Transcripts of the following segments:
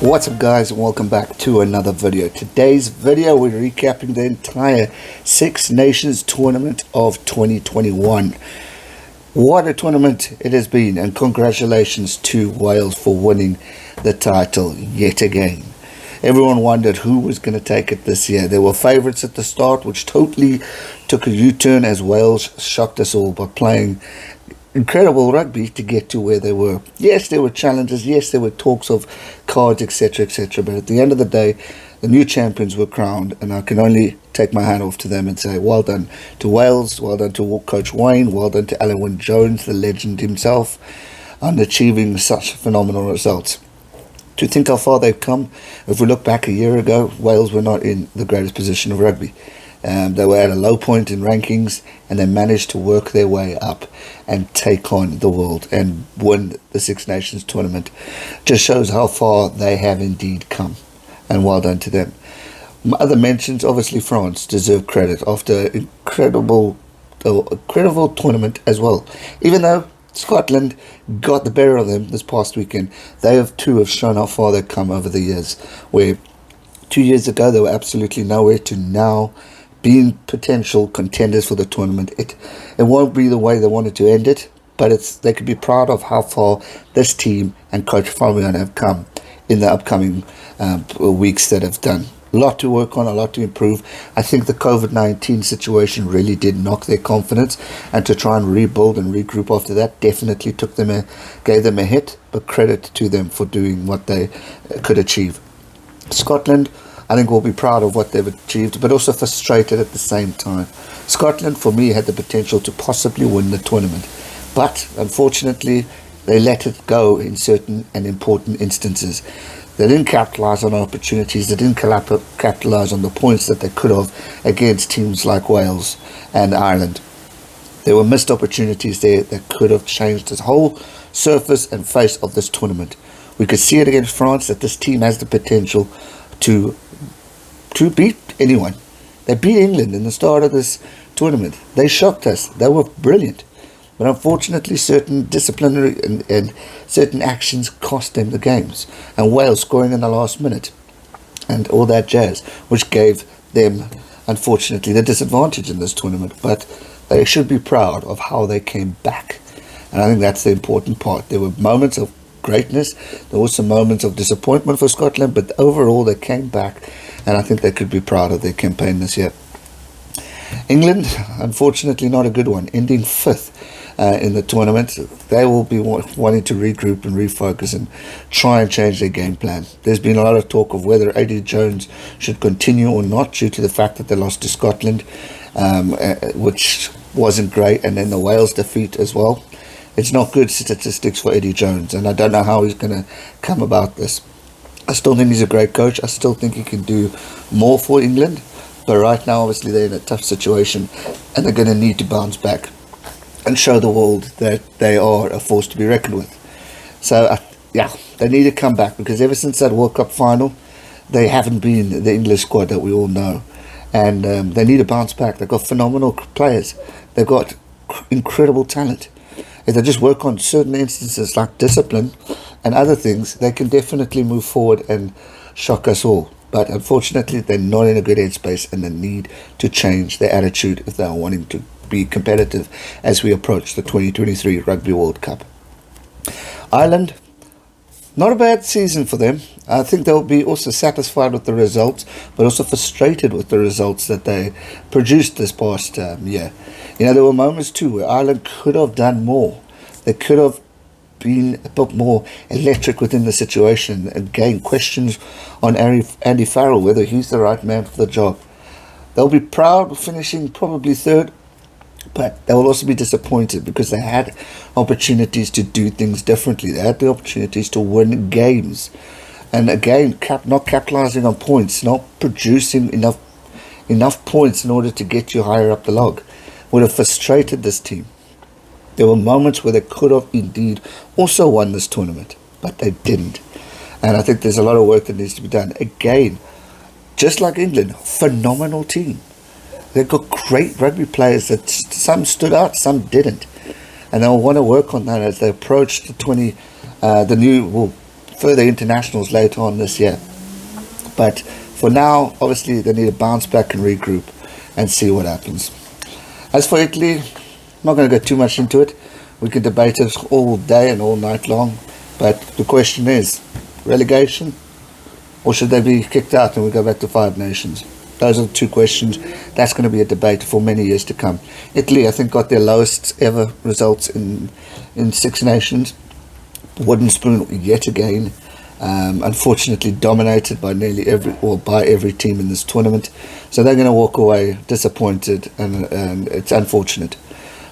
What's up guys, and welcome back to another video. Today's video we're recapping the entire Six Nations tournament of 2021. What a tournament it has been, and congratulations to Wales for winning the title yet again. Everyone wondered who was going to take it this year. There were favourites at the start, which totally took a U-turn as Wales shocked us all by playing incredible rugby to get to where they were. Yes, there were challenges. Yes, there were talks of cards, etc., etc. But at the end of the day, the new champions were crowned, and I can only take my hat off to them and say well done to Wales, well done to Coach Wayne, well done to Alan Wynne-Jones, the legend himself, on achieving such phenomenal results. To think how far they've come, if we look back a year ago, Wales were not in the greatest position of rugby. They were at a low point in rankings, and they managed to work their way up and take on the world and win the Six Nations tournament. Just shows how far they have indeed come, and well done to them. My other mentions, obviously France deserve credit after incredible tournament as well. Even though Scotland got the better of them this past weekend, they have shown how far they've come over the years, where 2 years ago they were absolutely nowhere to now being potential contenders for the tournament. It won't be the way they wanted to end it, but they could be proud of how far this team and Coach Fabian have come in the upcoming weeks that have done. A lot to work on, a lot to improve. I think the COVID-19 situation really did knock their confidence, and to try and rebuild and regroup after that definitely gave them a hit, but credit to them for doing what they could achieve. Scotland, I think, will be proud of what they've achieved, but also frustrated at the same time. Scotland, for me, had the potential to possibly win the tournament, but unfortunately, they let it go in certain and important instances. They didn't capitalise on opportunities. They didn't capitalise on the points that they could have against teams like Wales and Ireland. There were missed opportunities there that could have changed the whole surface and face of this tournament. We could see it against France that this team has the potential to beat anyone. They beat England in the start of this tournament. They shocked us. They were brilliant. But unfortunately, certain disciplinary and certain actions cost them the games. And Wales scoring in the last minute and all that jazz, which gave them, unfortunately, the disadvantage in this tournament. But they should be proud of how they came back. And I think that's the important part. There were moments of greatness. There were some moments of disappointment for Scotland, but overall they came back, and I think they could be proud of their campaign this year. England, unfortunately, not a good one, ending 5th in the tournament. They will be wanting to regroup and refocus and try and change their game plan. There's been a lot of talk of whether Eddie Jones should continue or not, due to the fact that they lost to Scotland, which wasn't great, and then the Wales defeat as well. It's not good statistics for Eddie Jones, and I don't know how he's going to come about this. I still think he's a great coach. I still think he can do more for England, but right now, obviously, they're in a tough situation, and they're going to need to bounce back and show the world that they are a force to be reckoned with. So, yeah, they need to come back, because ever since that World Cup final, they haven't been the English squad that we all know, and they need to bounce back. They've got phenomenal players. They've got incredible talent. If they just work on certain instances like discipline and other things, they can definitely move forward and shock us all. But unfortunately, they're not in a good headspace, and they need to change their attitude if they are wanting to be competitive as we approach the 2023 Rugby World Cup. Ireland, not a bad season for them. I think they'll be also satisfied with the results, but also frustrated with the results that they produced this past year. You know, there were moments too where Ireland could have done more. They could have been a bit more electric within the situation. Again, questions on Andy Farrell, whether he's the right man for the job. They'll be proud of finishing probably 3rd, but they will also be disappointed, because they had opportunities to do things differently. They had the opportunities to win games, and again, not capitalizing on points, not producing enough points in order to get you higher up the log, would have frustrated this team. There were moments where they could have indeed also won this tournament, but they didn't. And I think there's a lot of work that needs to be done. Again, just like England, phenomenal team. They've got great rugby players that some stood out, some didn't. And they'll want to work on that as they approach the further internationals later on this year. But for now, obviously, they need to bounce back and regroup and see what happens. As for Italy, I'm not going to go too much into it. We could debate it all day and all night long. But the question is, relegation? Or should they be kicked out and we go back to 5 nations? Those are the two questions. That's going to be a debate for many years to come. Italy, I think, got their lowest ever results in Six Nations. Wooden spoon yet again. Unfortunately dominated by by every team in this tournament. So they're going to walk away disappointed, and it's unfortunate.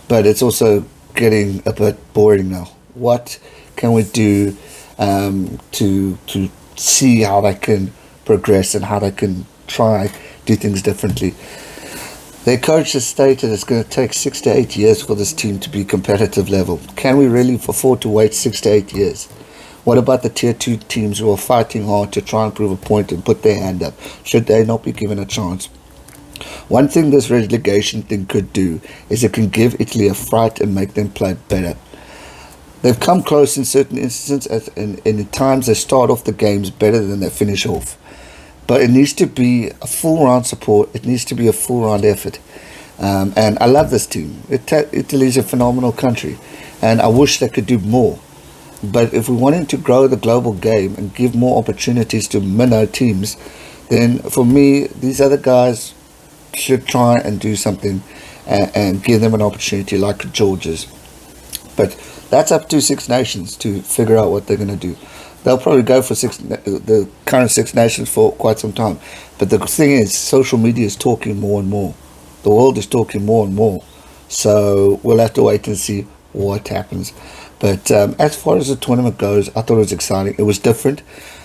But it's also getting a bit boring now. What can we do to see how they can progress and how they can try do things differently? Their coach has stated it's going to take 6 to 8 years for this team to be competitive level. Can we really afford to wait 6 to 8 years? What about the tier 2 teams who are fighting hard to try and prove a point and put their hand up? Should they not be given a chance? One thing this relegation thing could do is it can give Italy a fright and make them play better. They've come close in certain instances, and in times they start off the games better than they finish off. But it needs to be a full round support. It needs to be a full round effort. And I love this team. Italy is a phenomenal country, and I wish they could do more. But if we wanted to grow the global game and give more opportunities to minnow teams, then for me, these other guys should try and do something and give them an opportunity like Georgia's. But that's up to Six Nations to figure out what they're going to do. They'll probably go for the current Six Nations for quite some time. But the thing is, social media is talking more and more. The world is talking more and more. So we'll have to wait and see what happens. But as far as the tournament goes, I thought it was exciting. It was different.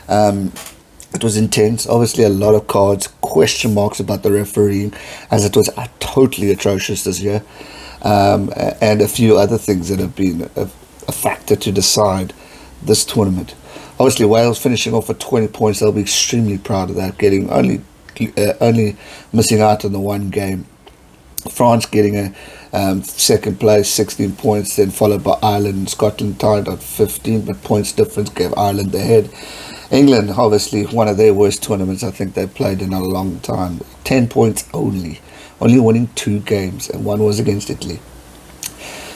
It was intense. Obviously, a lot of cards, question marks about the refereeing, as it was totally atrocious this year. And a few other things that have been a factor to decide this tournament. Obviously, Wales finishing off at 20 points. They'll be extremely proud of that, getting only missing out on the one game. France getting a second place, 16 points, then followed by Ireland and Scotland tied at 15, but points difference gave Ireland the head. England, obviously, one of their worst tournaments I think they've played in a long time. 10 points only winning 2 games, and one was against Italy.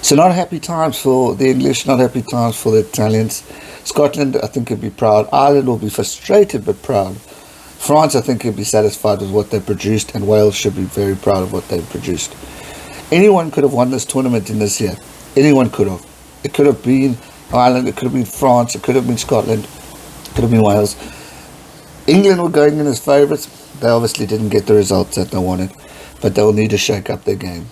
So not happy times for the English, not happy times for the Italians. Scotland, I think, will be proud. Ireland will be frustrated but proud. France, I think, will be satisfied with what they produced, and Wales should be very proud of what they've produced. Anyone could have won this tournament in this year. Anyone could have. It could have been Ireland, it could have been France, it could have been Scotland, it could have been Wales. England were going in as favourites. They obviously didn't get the results that they wanted, but they'll need to shake up their game.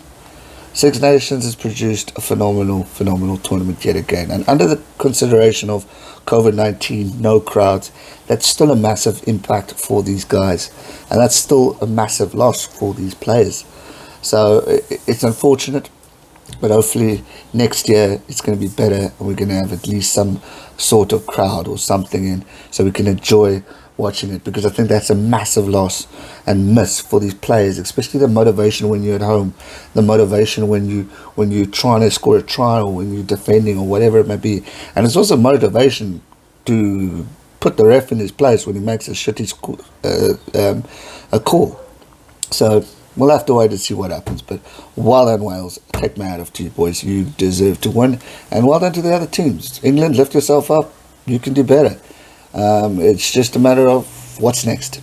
Six Nations has produced a phenomenal tournament yet again. And under the consideration of COVID-19, no crowds, that's still a massive impact for these guys. And that's still a massive loss for these players. So it's unfortunate, but hopefully next year it's going to be better and we're going to have at least some sort of crowd or something in so we can enjoy watching it, because I think that's a massive loss and miss for these players, especially the motivation when you're at home, the motivation when you're trying to score a try or when you're defending or whatever it may be. And it's also motivation to put the ref in his place when he makes a shitty a call. So we'll have to wait to see what happens. But well done, Wales. Take my hat off to you, boys. You deserve to win. And well done to the other teams. England, lift yourself up. You can do better. It's just a matter of what's next.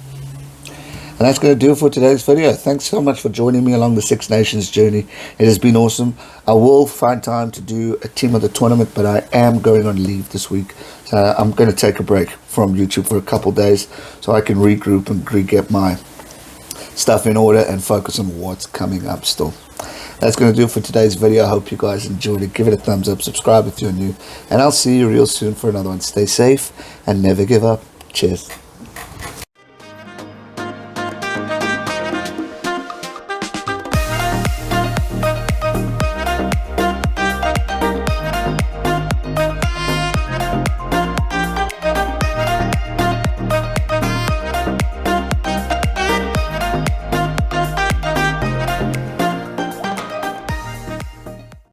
And that's going to do it for today's video. Thanks so much for joining me along the Six Nations journey. It has been awesome. I will find time to do a team of the tournament, but I am going on leave this week. So I'm going to take a break from YouTube for a couple days so I can regroup and get my stuff in order and focus on what's coming up still. That's going to do it for today's video. I hope you guys enjoyed it. Give it a thumbs up, subscribe if you're new, and I'll see you real soon for another one. Stay safe and never give up. Cheers.